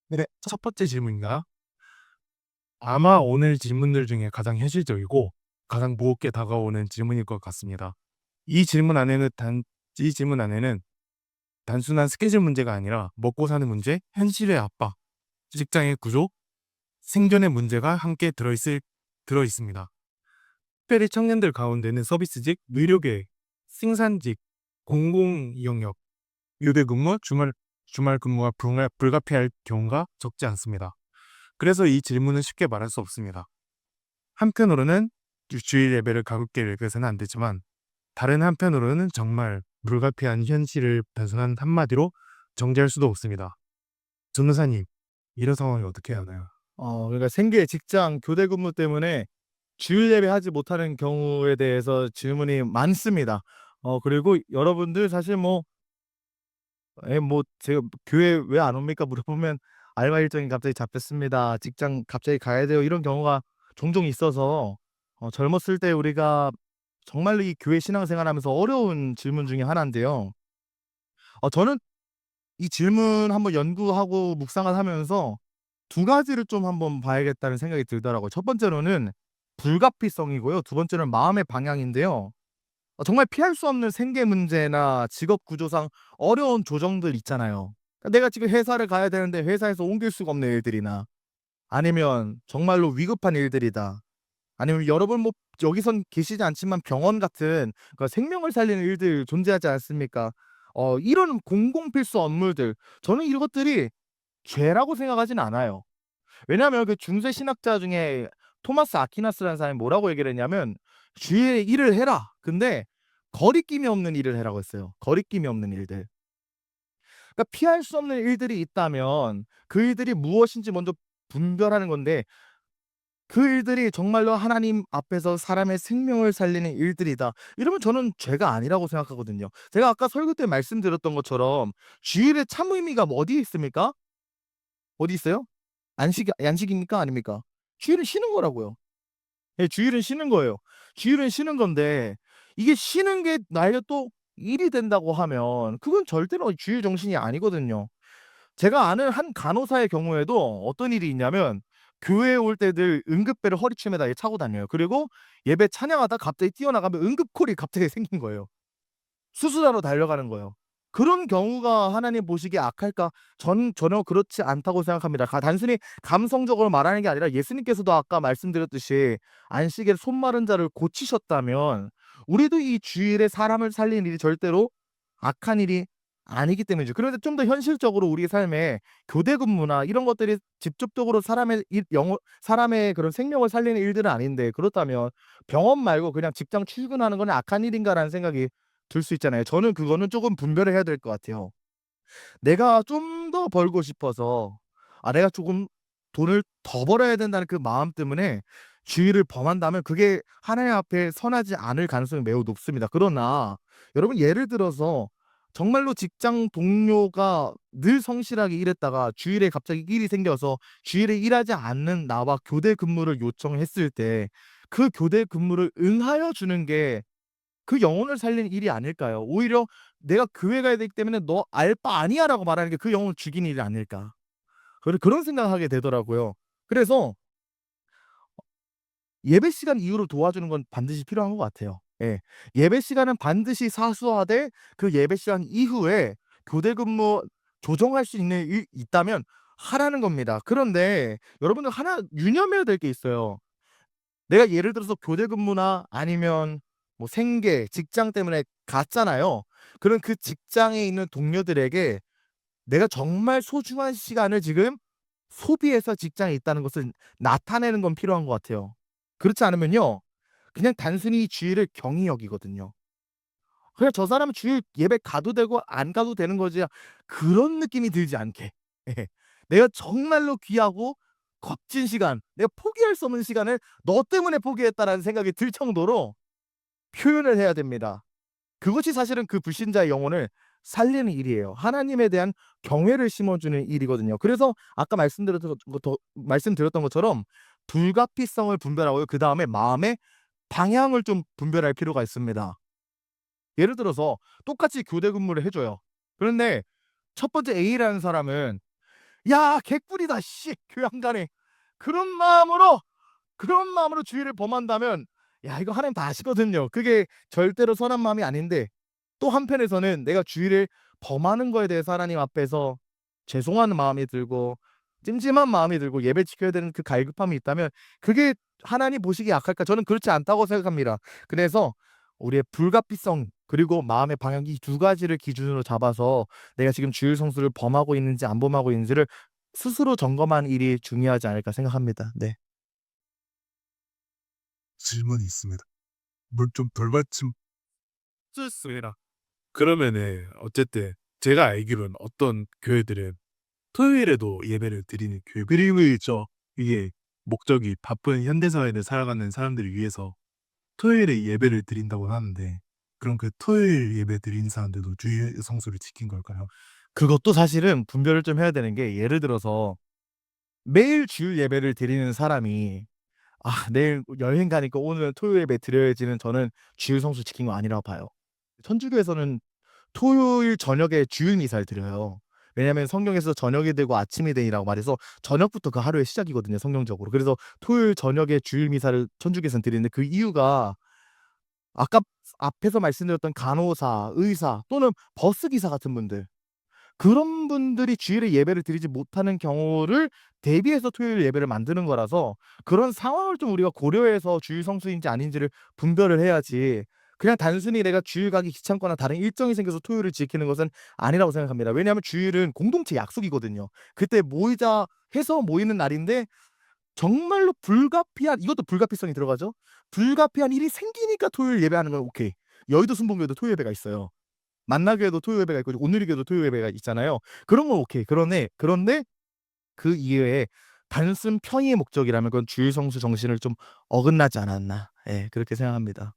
네. 첫 번째 질문인가요? 아마 오늘 질문들 중에 가장 현실적이고 가장 무겁게 다가오는 질문일 것 같습니다. 이 질문 안에는 단순한 스케줄 문제가 아니라 먹고 사는 문제, 현실의 압박, 직장의 구조, 생존의 문제가 함께 들어 있습니다. 특별히 청년들 가운데는 서비스직, 의료계, 생산직, 공공 영역, 유대 근무, 주말 근무가 불가피할 경우가 적지 않습니다. 그래서 이 질문은 쉽게 말할 수 없습니다. 한편으로는 주일 예배를 가볍게 읽어서는 안 되지만 다른 한편으로는 정말 불가피한 현실을 단순한 한마디로 정지할 수도 없습니다. 전도사님, 이런 상황이 어떻게 해야 하나요? 그러니까 생계, 직장, 교대 근무 때문에 주일 예배하지 못하는 경우에 대해서 질문이 많습니다. 그리고 여러분들 사실 제가 "교회 왜 안 옵니까?" 물어보면 "알바 일정이 갑자기 잡혔습니다. 직장 갑자기 가야 돼요." 이런 경우가 종종 있어서 젊었을 때 우리가 정말로 이 교회 신앙생활하면서 어려운 질문 중에 하나인데요. 저는 이 질문 한번 연구하고 묵상을 하면서 두 가지를 좀 한번 봐야겠다는 생각이 들더라고요. 첫 번째로는 불가피성이고요. 두 번째는 마음의 방향인데요. 정말 피할 수 없는 생계 문제나 직업 구조상 어려운 조정들 있잖아요. 그러니까 내가 지금 회사를 가야 되는데 회사에서 옮길 수가 없는 일들이나, 아니면 정말로 위급한 일들이다. 아니면 여러분 여기선 계시지 않지만 병원 같은 생명을 살리는 일들 존재하지 않습니까? 이런 공공 필수 업무들, 저는 이것들이 죄라고 생각하진 않아요. 왜냐하면 그 중세 신학자 중에 토마스 아퀴나스라는 사람이 뭐라고 얘기를 했냐면 "주일에 일을 해라. 근데 거리낌이 없는 일을 해라."고 했어요. 거리낌이 없는 일들. 그러니까 피할 수 없는 일들이 있다면 그 일들이 무엇인지 먼저 분별하는 건데, 그 일들이 정말로 하나님 앞에서 사람의 생명을 살리는 일들이다, 이러면 저는 죄가 아니라고 생각하거든요. 제가 아까 설교 때 말씀드렸던 것처럼 주일의 참 의미가 어디에 있습니까? 어디 있어요? 안식입니까? 아닙니까? 주일은 쉬는 거라고요. 예, 주일은 쉬는 거예요. 주일은 쉬는 건데, 이게 쉬는 게 나에게 또 일이 된다고 하면 그건 절대로 주일 정신이 아니거든요. 제가 아는 한 간호사의 경우에도 어떤 일이 있냐면, 교회에 올 때 늘 응급배를 허리춤에다 차고 다녀요. 그리고 예배 찬양하다 갑자기 뛰어나가면 응급콜이 갑자기 생긴 거예요. 수술하러 달려가는 거예요. 그런 경우가 하나님 보시기에 악할까? 전 전혀 그렇지 않다고 생각합니다. 단순히 감성적으로 말하는 게 아니라, 예수님께서도 아까 말씀드렸듯이 안식일에 손 마른 자를 고치셨다면 우리도 이 주일에 사람을 살리는 일이 절대로 악한 일이 아니기 때문이죠. 그런데 좀 더 현실적으로 우리 삶에 교대 근무나 이런 것들이 직접적으로 사람의 그런 생명을 살리는 일들은 아닌데, 그렇다면 '병원 말고 그냥 직장 출근하는 건 악한 일인가?'라는 생각이 들 수 있잖아요. 저는 그거는 쪼금 분별을 해야 될 것 같아요. 내가 좀 더 벌고 싶어서, 내가 조금 돈을 더 벌어야 된다는 그 마음 때문에 주의를 범한다면 그게 하나님 앞에 선하지 않을 가능성이 매우 높습니다. 그러나 여러분, 예를 들어서 정말로 직장 동료가 늘 성실하게 일했다가 주일에 갑자기 일이 생겨서 주일에 일하지 않는 나와 교대 근무를 요청했을 때 그 교대 근무를 응하여 주는 게 그 영혼을 살리는 일이 아닐까요? 오히려 '내가 교회 가야 되기 때문에 너 알 바 아니야.'라고 말하는 게 그 영혼을 죽이는 일이 아닐까. 그런 생각을 하게 되더라고요. 그래서 예배 시간 이후로 도와주는 건 반드시 필요한 것 같아요. 예. 예배 시간은 반드시 사수하되 그 예배 시간 이후에 교대 근무 조정할 수 있는 일 있다면 하라는 겁니다. 그런데 여러분들 하나 유념해야 될 게 있어요. 내가 예를 들어서 교대 근무나 아니면 생계, 직장 때문에 갔잖아요. 그럼 그 직장에 있는 동료들에게 내가 정말 소중한 시간을 지금 소비해서 직장에 있다는 것을 나타내는 건 필요한 것 같아요. 그렇지 않으면요, 그냥 단순히 주일을 경히 여기거든요. 그냥 '저 사람은 주일 예배 가도 되고 안 가도 되는 거지.' 그런 느낌이 들지 않게. 예. 내가 정말로 귀하고 값진 시간, 내가 포기할 수 없는 시간을 '너 때문에 포기했다.'라는 생각이 들 정도로 표현을 해야 됩니다. 그것이 사실은 그 불신자의 영혼을 살리는 일이에요. 하나님에 대한 경외를 심어주는 일이거든요. 그래서 아까 말씀드렸던 것처럼 불가피성을 분별하고요. 그다음에 마음의 방향을 좀 분별할 필요가 있습니다. 예를 들어서 똑같이 교대 근무를 해 줘요. 그런데 첫 번째 A라는 사람은 '야 개꿀이다 씨 교회 안 가네.' 그런 마음으로 주일을 범한다면 야 이거 하나님 다 아시거든요. 그게 절대로 선한 마음이 아닌데 또 한편에서는 내가 주일을 범하는 거에 대해서 하나님 앞에서 죄송한 마음이 들고 찜찜한 마음이 들고 예배 지켜야 되는 그 갈급함이 있다면 그게 하나님 보시기에 악할까? 저는 그렇지 않다고 생각합니다. 그래서 우리의 불가피성 그리고 마음의 방향 이 두 가지를 기준으로 잡아서 내가 지금 주일 성수를 범하고 있는지 안 범하고 있는지를 스스로 점검하는 일이 중요하지 않을까 생각합니다. 네. 질문이 있습니다. 물 좀 덜 받침 좋습니다. 그러면은 어쨌든 제가 알기로는 어떤 교회들은 토요일에도 예배를 드리는 교회 그리고 있죠. 이게 목적이 바쁜 현대사회를 살아가는 사람들을 위해서 토요일에 예배를 드린다고 하는데 그럼 그 토요일 예배 드린 사람들도 주일 성수를 지킨 걸까요? 그것도 사실은 분별을 좀 해야 되는 게 예를 들어서 매일 주일 예배를 드리는 사람이 '아 내일 여행 가니까 오늘은 토요일 예배 드려야지.'는 저는 주일 성수 지킨 거 아니라고 봐요. 천주교에서는 토요일 저녁에 주일 미사를 드려요. 왜냐하면 성경에서 저녁이 되고 아침이 되니라고 말해서 저녁부터 그 하루의 시작이거든요 성경적으로. 그래서 토요일 저녁에 주일 미사를 천주교에서는 드리는데 그 이유가 아까 앞에서 말씀드렸던 간호사, 의사 또는 버스 기사 같은 분들 그런 분들이 주일에 예배를 드리지 못하는 경우를 대비해서 토요일 예배를 만드는 거라서 그런 상황을 좀 우리가 고려해서 주일 성수인지 아닌지를 분별을 해야지 그냥 단순히 내가 주일 가기 귀찮거나 다른 일정이 생겨서 토요일을 지키는 것은 아니라고 생각합니다. 왜냐하면 주일은 공동체 약속이거든요. 그때 모이자 해서 모이는 날인데 정말로 불가피한 이것도 불가피성이 들어가죠. 불가피한 일이 생기니까 토요일 예배하는 건 오케이. 여의도 순복음교회도 토요일 예배가 있어요. 만나교회도 토요일 예배가 있고 온누리교회도 토요일 예배가 있잖아요. 그런 건 오케이. 그런데 그 이외에 단순 편의의 목적이라면 그건 주일 성수 정신을 좀 어긋나지 않았나. 예 그렇게 생각합니다.